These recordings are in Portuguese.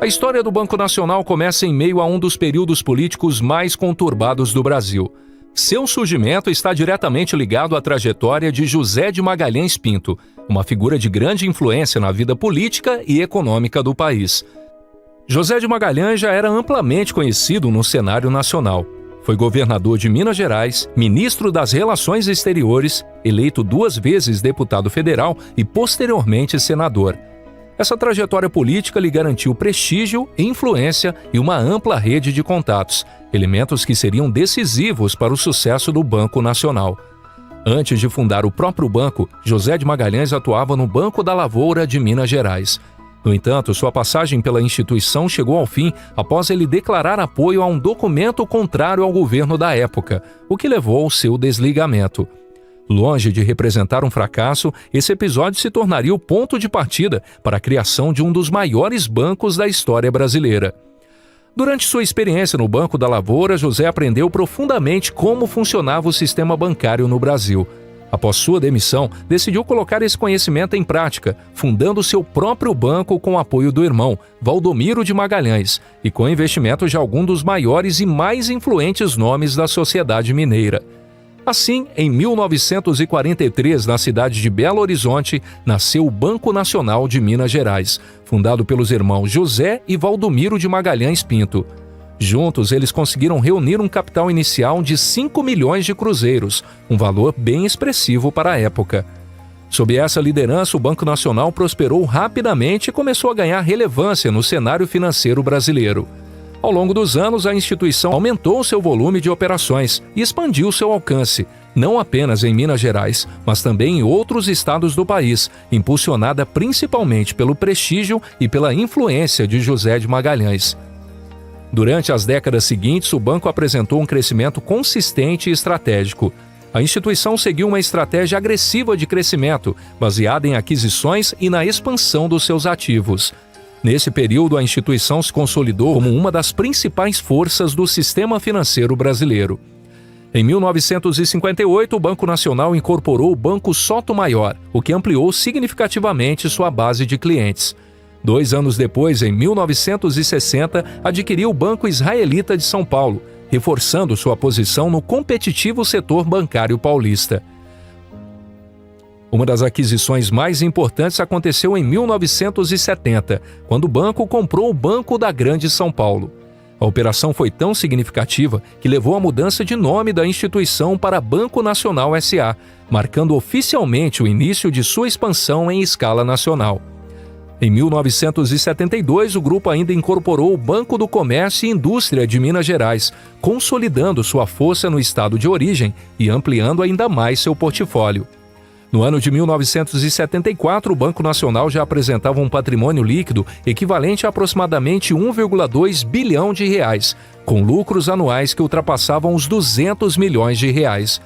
A história do Banco Nacional começa em meio a um dos períodos políticos mais conturbados do Brasil. Seu surgimento está diretamente ligado à trajetória de José de Magalhães Pinto, uma figura de grande influência na vida política e econômica do país. José de Magalhães já era amplamente conhecido no cenário nacional. Foi governador de Minas Gerais, ministro das Relações Exteriores, eleito 2 vezes deputado federal e posteriormente senador. Essa trajetória política lhe garantiu prestígio, influência e uma ampla rede de contatos, elementos que seriam decisivos para o sucesso do Banco Nacional. Antes de fundar o próprio banco, José de Magalhães atuava no Banco da Lavoura de Minas Gerais. No entanto, sua passagem pela instituição chegou ao fim após ele declarar apoio a um documento contrário ao governo da época, o que levou ao seu desligamento. Longe de representar um fracasso, esse episódio se tornaria o ponto de partida para a criação de um dos maiores bancos da história brasileira. Durante sua experiência no Banco da Lavoura, José aprendeu profundamente como funcionava o sistema bancário no Brasil. Após sua demissão, decidiu colocar esse conhecimento em prática, fundando seu próprio banco com o apoio do irmão, Valdomiro de Magalhães, e com investimentos de alguns dos maiores e mais influentes nomes da sociedade mineira. Assim, em 1943, na cidade de Belo Horizonte, nasceu o Banco Nacional de Minas Gerais, fundado pelos irmãos José e Valdomiro de Magalhães Pinto. Juntos, eles conseguiram reunir um capital inicial de 5 milhões de cruzeiros, um valor bem expressivo para a época. Sob essa liderança, o Banco Nacional prosperou rapidamente e começou a ganhar relevância no cenário financeiro brasileiro. Ao longo dos anos, a instituição aumentou seu volume de operações e expandiu seu alcance, não apenas em Minas Gerais, mas também em outros estados do país, impulsionada principalmente pelo prestígio e pela influência de José de Magalhães. Durante as décadas seguintes, o banco apresentou um crescimento consistente e estratégico. A instituição seguiu uma estratégia agressiva de crescimento, baseada em aquisições e na expansão dos seus ativos. Nesse período, a instituição se consolidou como uma das principais forças do sistema financeiro brasileiro. Em 1958, o Banco Nacional incorporou o Banco Sotomayor, o que ampliou significativamente sua base de clientes. 2 anos depois, em 1960, adquiriu o Banco Israelita de São Paulo, reforçando sua posição no competitivo setor bancário paulista. Uma das aquisições mais importantes aconteceu em 1970, quando o banco comprou o Banco da Grande São Paulo. A operação foi tão significativa que levou à mudança de nome da instituição para Banco Nacional S.A., marcando oficialmente o início de sua expansão em escala nacional. Em 1972, o grupo ainda incorporou o Banco do Comércio e Indústria de Minas Gerais, consolidando sua força no estado de origem e ampliando ainda mais seu portfólio. No ano de 1974, o Banco Nacional já apresentava um patrimônio líquido equivalente a aproximadamente 1,2 bilhão de reais, com lucros anuais que ultrapassavam os 200 milhões de reais.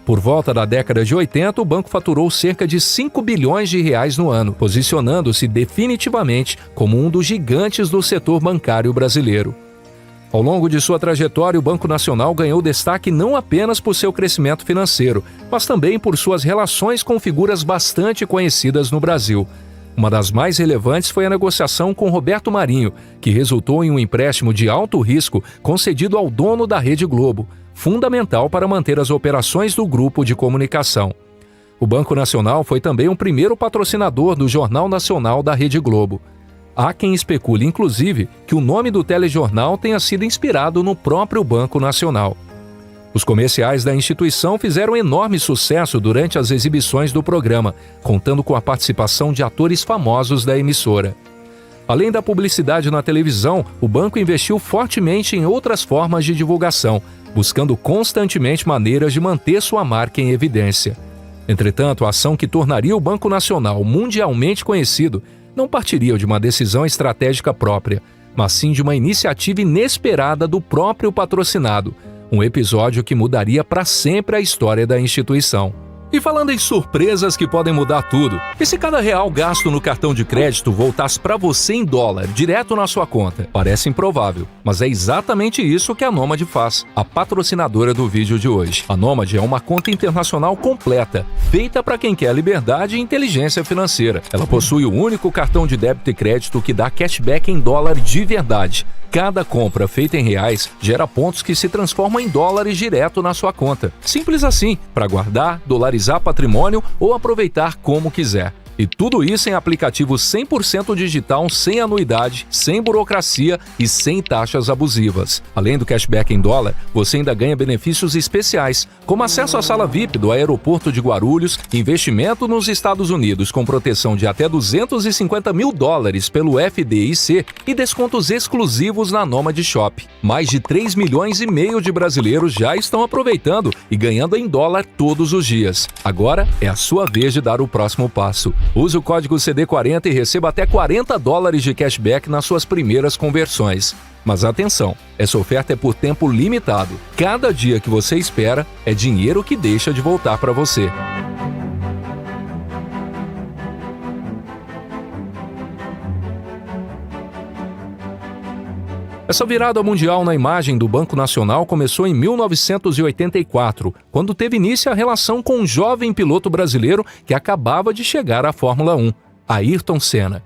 Por volta da década de 80, o banco faturou cerca de 5 bilhões de reais no ano, posicionando-se definitivamente como um dos gigantes do setor bancário brasileiro. Ao longo de sua trajetória, o Banco Nacional ganhou destaque não apenas por seu crescimento financeiro, mas também por suas relações com figuras bastante conhecidas no Brasil. Uma das mais relevantes foi a negociação com Roberto Marinho, que resultou em um empréstimo de alto risco concedido ao dono da Rede Globo, fundamental para manter as operações do grupo de comunicação. O Banco Nacional foi também o primeiro patrocinador do Jornal Nacional da Rede Globo. Há quem especule, inclusive, que o nome do telejornal tenha sido inspirado no próprio Banco Nacional. Os comerciais da instituição fizeram enorme sucesso durante as exibições do programa, contando com a participação de atores famosos da emissora. Além da publicidade na televisão, o banco investiu fortemente em outras formas de divulgação, buscando constantemente maneiras de manter sua marca em evidência. Entretanto, a ação que tornaria o Banco Nacional mundialmente conhecido não partiria de uma decisão estratégica própria, mas sim de uma iniciativa inesperada do próprio patrocinado, um episódio que mudaria para sempre a história da instituição. E falando em surpresas que podem mudar tudo, e se cada real gasto no cartão de crédito voltasse para você em dólar, direto na sua conta? Parece improvável, mas é exatamente isso que a Nomad faz, a patrocinadora do vídeo de hoje. A Nomad é uma conta internacional completa, feita para quem quer liberdade e inteligência financeira. Ela possui o único cartão de débito e crédito que dá cashback em dólar de verdade. Cada compra feita em reais gera pontos que se transformam em dólares direto na sua conta. Simples assim, para guardar, dolarizar patrimônio ou aproveitar como quiser. E tudo isso em aplicativo 100% digital, sem anuidade, sem burocracia e sem taxas abusivas. Além do cashback em dólar, você ainda ganha benefícios especiais, como acesso à sala VIP do aeroporto de Guarulhos, investimento nos Estados Unidos com proteção de até $250 mil pelo FDIC e descontos exclusivos na Nomad Shop. Mais de 3,5 milhões de brasileiros já estão aproveitando e ganhando em dólar todos os dias. Agora é a sua vez de dar o próximo passo. Use o código CD40 e receba até $40 de cashback nas suas primeiras conversões. Mas atenção, essa oferta é por tempo limitado. Cada dia que você espera é dinheiro que deixa de voltar para você. Essa virada mundial na imagem do Banco Nacional começou em 1984, quando teve início a relação com um jovem piloto brasileiro que acabava de chegar à Fórmula 1, Ayrton Senna.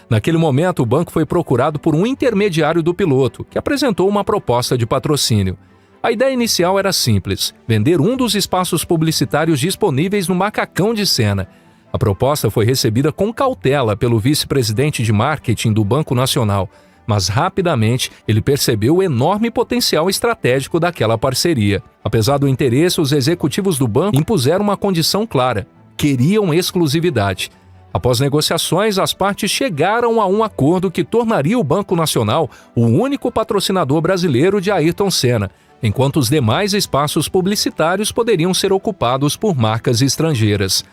Naquele momento, o banco foi procurado por um intermediário do piloto, que apresentou uma proposta de patrocínio. A ideia inicial era simples: vender um dos espaços publicitários disponíveis no macacão de Senna. A proposta foi recebida com cautela pelo vice-presidente de marketing do Banco Nacional, mas rapidamente ele percebeu o enorme potencial estratégico daquela parceria. Apesar do interesse, os executivos do banco impuseram uma condição clara: queriam exclusividade. Após negociações, as partes chegaram a um acordo que tornaria o Banco Nacional o único patrocinador brasileiro de Ayrton Senna, enquanto os demais espaços publicitários poderiam ser ocupados por marcas estrangeiras.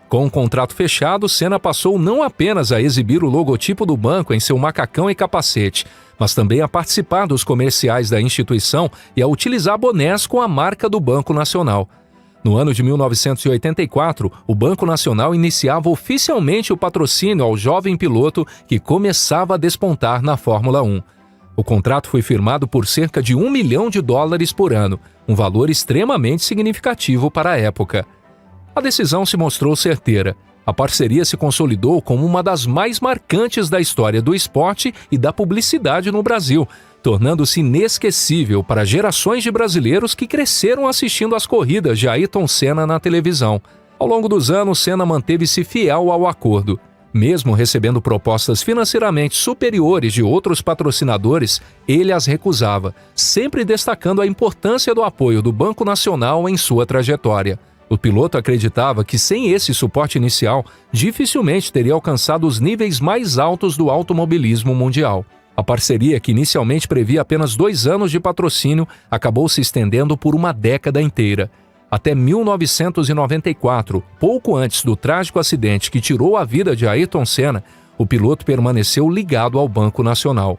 Com o contrato fechado, Senna passou não apenas a exibir o logotipo do banco em seu macacão e capacete, mas também a participar dos comerciais da instituição e a utilizar bonés com a marca do Banco Nacional. No ano de 1984, o Banco Nacional iniciava oficialmente o patrocínio ao jovem piloto que começava a despontar na Fórmula 1. O contrato foi firmado por cerca de $1 milhão por ano, um valor extremamente significativo para a época. A decisão se mostrou certeira. A parceria se consolidou como uma das mais marcantes da história do esporte e da publicidade no Brasil, tornando-se inesquecível para gerações de brasileiros que cresceram assistindo às corridas de Ayrton Senna na televisão. Ao longo dos anos, Senna manteve-se fiel ao acordo. Mesmo recebendo propostas financeiramente superiores de outros patrocinadores, ele as recusava, sempre destacando a importância do apoio do Banco Nacional em sua trajetória. O piloto acreditava que sem esse suporte inicial, dificilmente teria alcançado os níveis mais altos do automobilismo mundial. A parceria, que inicialmente previa apenas 2 anos de patrocínio, acabou se estendendo por uma década inteira. Até 1994, pouco antes do trágico acidente que tirou a vida de Ayrton Senna, o piloto permaneceu ligado ao Banco Nacional.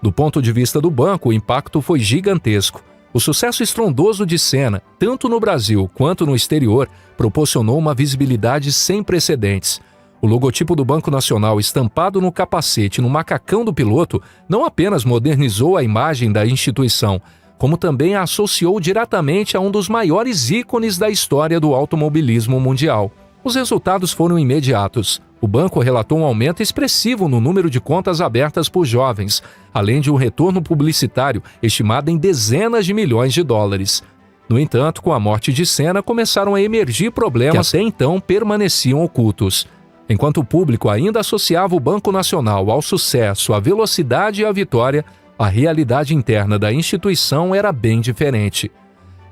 Do ponto de vista do banco, o impacto foi gigantesco. O sucesso estrondoso de Senna, tanto no Brasil quanto no exterior, proporcionou uma visibilidade sem precedentes. O logotipo do Banco Nacional estampado no capacete e no macacão do piloto não apenas modernizou a imagem da instituição, como também a associou diretamente a um dos maiores ícones da história do automobilismo mundial. Os resultados foram imediatos. O banco relatou um aumento expressivo no número de contas abertas por jovens, além de um retorno publicitário estimado em dezenas de milhões de dólares. No entanto, com a morte de Senna, começaram a emergir problemas que até então permaneciam ocultos. Enquanto o público ainda associava o Banco Nacional ao sucesso, à velocidade e à vitória, a realidade interna da instituição era bem diferente.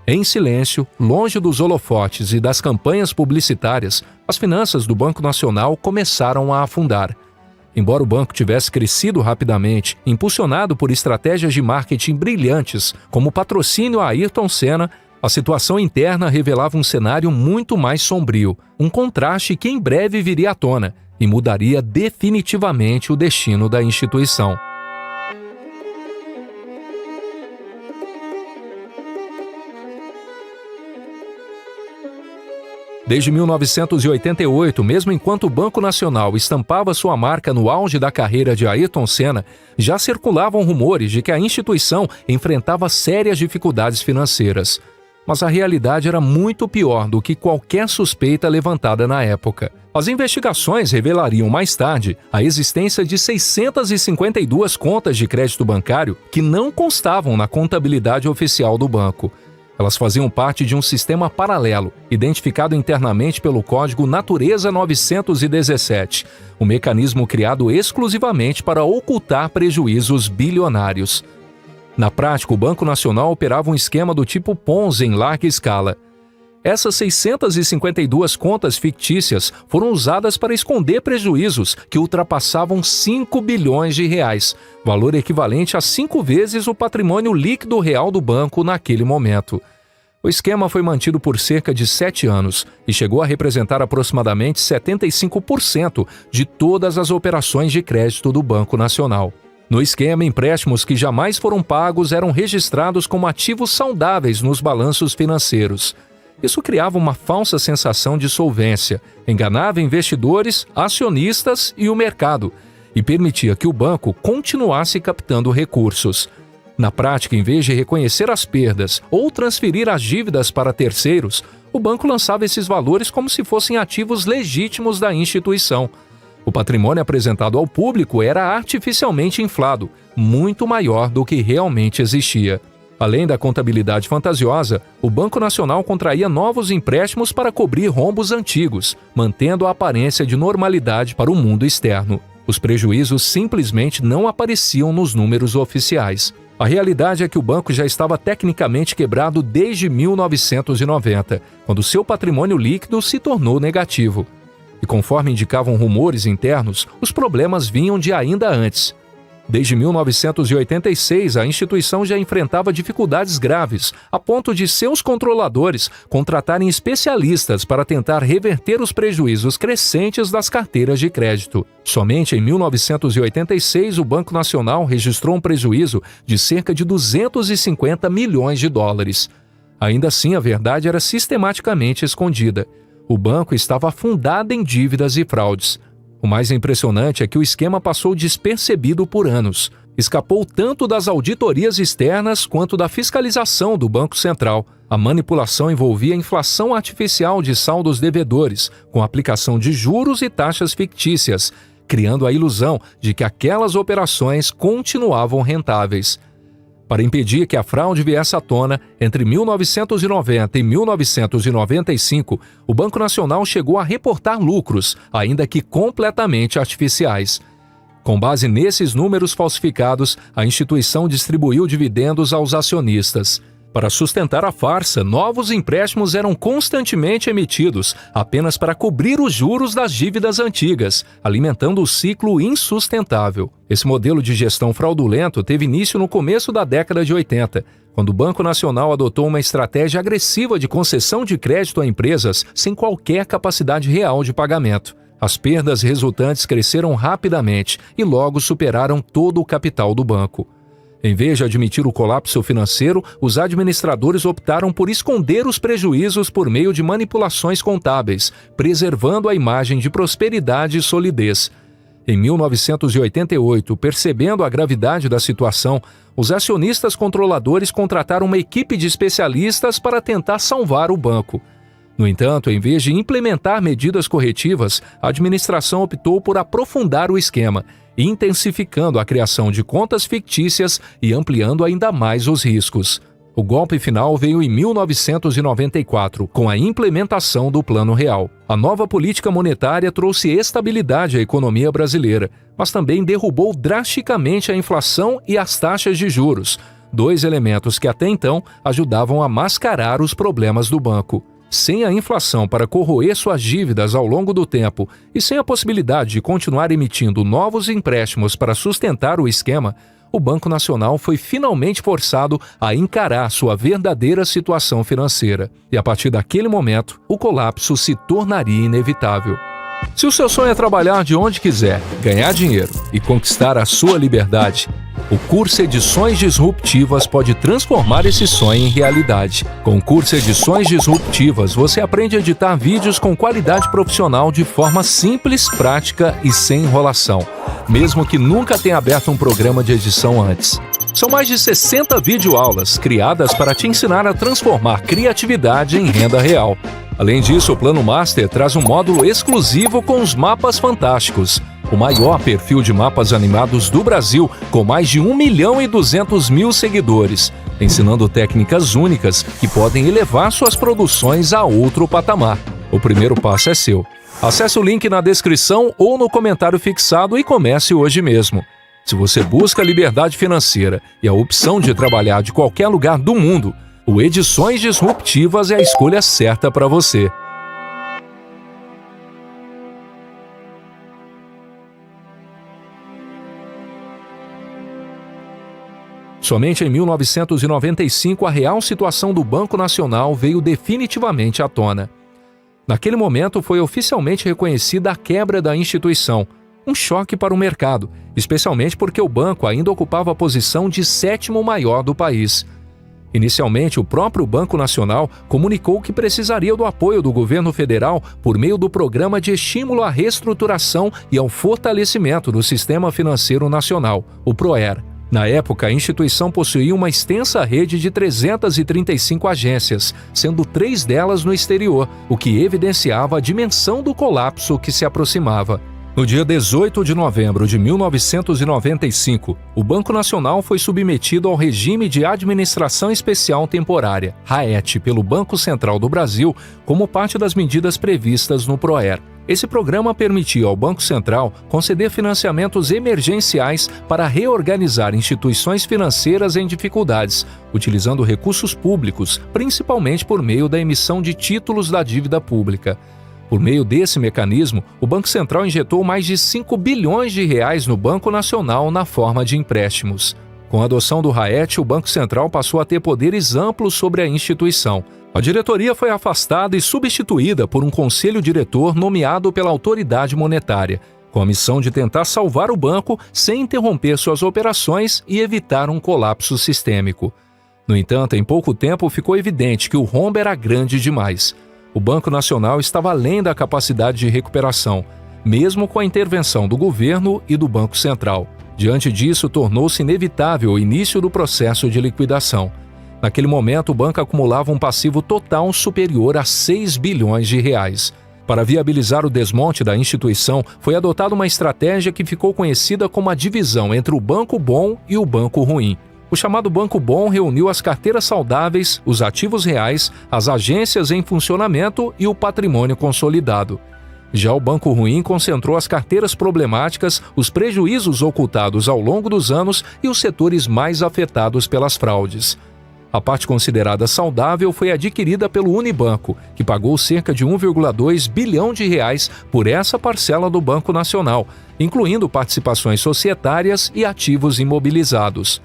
Em silêncio, longe dos holofotes e das campanhas publicitárias, as finanças do Banco Nacional começaram a afundar. Embora o banco tivesse crescido rapidamente, impulsionado por estratégias de marketing brilhantes, como o patrocínio a Ayrton Senna, a situação interna revelava um cenário muito mais sombrio, um contraste que em breve viria à tona e mudaria definitivamente o destino da instituição. Desde 1988, mesmo enquanto o Banco Nacional estampava sua marca no auge da carreira de Ayrton Senna, já circulavam rumores de que a instituição enfrentava sérias dificuldades financeiras. Mas a realidade era muito pior do que qualquer suspeita levantada na época. As investigações revelariam mais tarde a existência de 652 contas de crédito bancário que não constavam na contabilidade oficial do banco. Elas faziam parte de um sistema paralelo, identificado internamente pelo Código Natureza 917, um mecanismo criado exclusivamente para ocultar prejuízos bilionários. Na prática, o Banco Nacional operava um esquema do tipo Ponzi em larga escala. Essas 652 contas fictícias foram usadas para esconder prejuízos que ultrapassavam 5 bilhões de reais, valor equivalente a 5 vezes o patrimônio líquido real do banco naquele momento. O esquema foi mantido por cerca de 7 anos e chegou a representar aproximadamente 75% de todas as operações de crédito do Banco Nacional. No esquema, empréstimos que jamais foram pagos eram registrados como ativos saudáveis nos balanços financeiros. Isso criava uma falsa sensação de solvência, enganava investidores, acionistas e o mercado, e permitia que o banco continuasse captando recursos. Na prática, em vez de reconhecer as perdas ou transferir as dívidas para terceiros, o banco lançava esses valores como se fossem ativos legítimos da instituição. O patrimônio apresentado ao público era artificialmente inflado, muito maior do que realmente existia. Além da contabilidade fantasiosa, o Banco Nacional contraía novos empréstimos para cobrir rombos antigos, mantendo a aparência de normalidade para o mundo externo. Os prejuízos simplesmente não apareciam nos números oficiais. A realidade é que o banco já estava tecnicamente quebrado desde 1990, quando seu patrimônio líquido se tornou negativo. E conforme indicavam rumores internos, os problemas vinham de ainda antes. Desde 1986, a instituição já enfrentava dificuldades graves, a ponto de seus controladores contratarem especialistas para tentar reverter os prejuízos crescentes das carteiras de crédito. Somente em 1986, o Banco Nacional registrou um prejuízo de cerca de 250 milhões de dólares. Ainda assim, a verdade era sistematicamente escondida. O banco estava afundado em dívidas e fraudes. O mais impressionante é que o esquema passou despercebido por anos. Escapou tanto das auditorias externas quanto da fiscalização do Banco Central. A manipulação envolvia a inflação artificial de saldos devedores, com aplicação de juros e taxas fictícias, criando a ilusão de que aquelas operações continuavam rentáveis. Para impedir que a fraude viesse à tona, entre 1990 e 1995, o Banco Nacional chegou a reportar lucros, ainda que completamente artificiais. Com base nesses números falsificados, a instituição distribuiu dividendos aos acionistas. Para sustentar a farsa, novos empréstimos eram constantemente emitidos, apenas para cobrir os juros das dívidas antigas, alimentando o ciclo insustentável. Esse modelo de gestão fraudulento teve início no começo da década de 80, quando o Banco Nacional adotou uma estratégia agressiva de concessão de crédito a empresas sem qualquer capacidade real de pagamento. As perdas resultantes cresceram rapidamente e logo superaram todo o capital do banco. Em vez de admitir o colapso financeiro, os administradores optaram por esconder os prejuízos por meio de manipulações contábeis, preservando a imagem de prosperidade e solidez. Em 1988, percebendo a gravidade da situação, os acionistas controladores contrataram uma equipe de especialistas para tentar salvar o banco. No entanto, em vez de implementar medidas corretivas, a administração optou por aprofundar o esquema, intensificando a criação de contas fictícias e ampliando ainda mais os riscos. O golpe final veio em 1994, com a implementação do Plano Real. A nova política monetária trouxe estabilidade à economia brasileira, mas também derrubou drasticamente a inflação e as taxas de juros, dois elementos que até então ajudavam a mascarar os problemas do banco. Sem a inflação para corroer suas dívidas ao longo do tempo e sem a possibilidade de continuar emitindo novos empréstimos para sustentar o esquema, o Banco Nacional foi finalmente forçado a encarar sua verdadeira situação financeira. E a partir daquele momento, o colapso se tornaria inevitável. Se o seu sonho é trabalhar de onde quiser, ganhar dinheiro e conquistar a sua liberdade, o curso Edições Disruptivas pode transformar esse sonho em realidade. Com o curso Edições Disruptivas, você aprende a editar vídeos com qualidade profissional de forma simples, prática e sem enrolação, mesmo que nunca tenha aberto um programa de edição antes. São mais de 60 videoaulas criadas para te ensinar a transformar criatividade em renda real. Além disso, o Plano Master traz um módulo exclusivo com os mapas fantásticos, o maior perfil de mapas animados do Brasil, com mais de 1.200.000 seguidores, ensinando técnicas únicas que podem elevar suas produções a outro patamar. O primeiro passo é seu. Acesse o link na descrição ou no comentário fixado e comece hoje mesmo. Se você busca liberdade financeira e a opção de trabalhar de qualquer lugar do mundo, o Edições Disruptivas é a escolha certa para você. Somente em 1995 a real situação do Banco Nacional veio definitivamente à tona. Naquele momento foi oficialmente reconhecida a quebra da instituição, um choque para o mercado, especialmente porque o banco ainda ocupava a posição de sétimo maior do país. Inicialmente, o próprio Banco Nacional comunicou que precisaria do apoio do governo federal por meio do Programa de Estímulo à Reestruturação e ao Fortalecimento do Sistema Financeiro Nacional, o PROER. Na época, a instituição possuía uma extensa rede de 335 agências, sendo 3 delas no exterior, o que evidenciava a dimensão do colapso que se aproximava. No dia 18 de novembro de 1995, o Banco Nacional foi submetido ao regime de Administração Especial Temporária, RAET, pelo Banco Central do Brasil, como parte das medidas previstas no PROER. Esse programa permitia ao Banco Central conceder financiamentos emergenciais para reorganizar instituições financeiras em dificuldades, utilizando recursos públicos, principalmente por meio da emissão de títulos da dívida pública. Por meio desse mecanismo, o Banco Central injetou mais de 5 bilhões de reais no Banco Nacional na forma de empréstimos. Com a adoção do RAET, o Banco Central passou a ter poderes amplos sobre a instituição. A diretoria foi afastada e substituída por um conselho diretor nomeado pela autoridade monetária, com a missão de tentar salvar o banco sem interromper suas operações e evitar um colapso sistêmico. No entanto, em pouco tempo ficou evidente que o rombo era grande demais. O Banco Nacional estava além da capacidade de recuperação, mesmo com a intervenção do governo e do Banco Central. Diante disso, tornou-se inevitável o início do processo de liquidação. Naquele momento, o banco acumulava um passivo total superior a 6 bilhões de reais. Para viabilizar o desmonte da instituição, foi adotada uma estratégia que ficou conhecida como a divisão entre o banco bom e o banco ruim. O chamado Banco Bom reuniu as carteiras saudáveis, os ativos reais, as agências em funcionamento e o patrimônio consolidado. Já o Banco Ruim concentrou as carteiras problemáticas, os prejuízos ocultados ao longo dos anos e os setores mais afetados pelas fraudes. A parte considerada saudável foi adquirida pelo Unibanco, que pagou cerca de 1,2 bilhão de reais por essa parcela do Banco Nacional, incluindo participações societárias e ativos imobilizados.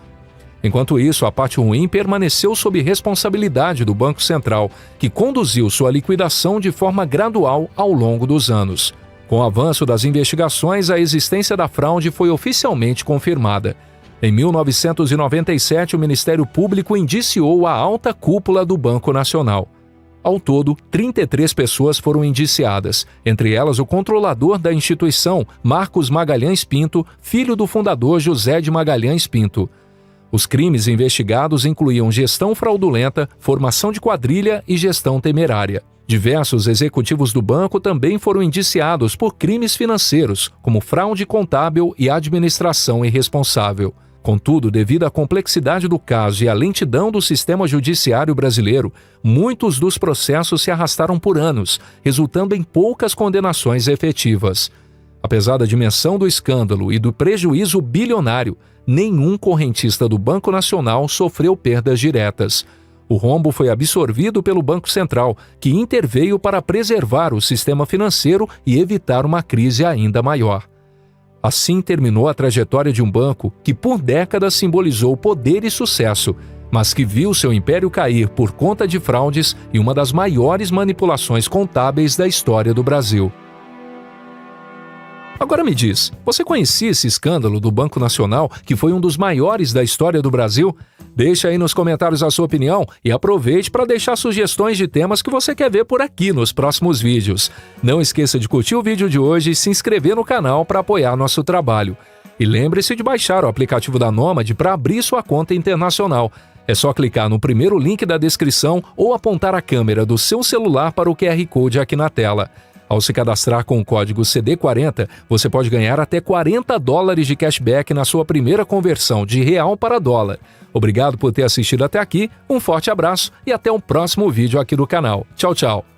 Enquanto isso, a parte ruim permaneceu sob responsabilidade do Banco Central, que conduziu sua liquidação de forma gradual ao longo dos anos. Com o avanço das investigações, a existência da fraude foi oficialmente confirmada. Em 1997, o Ministério Público indiciou a alta cúpula do Banco Nacional. Ao todo, 33 pessoas foram indiciadas, entre elas o controlador da instituição, Marcos Magalhães Pinto, filho do fundador José de Magalhães Pinto. Os crimes investigados incluíam gestão fraudulenta, formação de quadrilha e gestão temerária. Diversos executivos do banco também foram indiciados por crimes financeiros, como fraude contábil e administração irresponsável. Contudo, devido à complexidade do caso e à lentidão do sistema judiciário brasileiro, muitos dos processos se arrastaram por anos, resultando em poucas condenações efetivas. Apesar da dimensão do escândalo e do prejuízo bilionário, nenhum correntista do Banco Nacional sofreu perdas diretas. O rombo foi absorvido pelo Banco Central, que interveio para preservar o sistema financeiro e evitar uma crise ainda maior. Assim terminou a trajetória de um banco que por décadas simbolizou poder e sucesso, mas que viu seu império cair por conta de fraudes e uma das maiores manipulações contábeis da história do Brasil. Agora me diz, você conhecia esse escândalo do Banco Nacional, que foi um dos maiores da história do Brasil? Deixa aí nos comentários a sua opinião e aproveite para deixar sugestões de temas que você quer ver por aqui nos próximos vídeos. Não esqueça de curtir o vídeo de hoje e se inscrever no canal para apoiar nosso trabalho. E lembre-se de baixar o aplicativo da Nômade para abrir sua conta internacional. É só clicar no primeiro link da descrição ou apontar a câmera do seu celular para o QR Code aqui na tela. Ao se cadastrar com o código CD40, você pode ganhar até $40 de cashback na sua primeira conversão de real para dólar. Obrigado por ter assistido até aqui, um forte abraço e até o próximo vídeo aqui do canal. Tchau, tchau!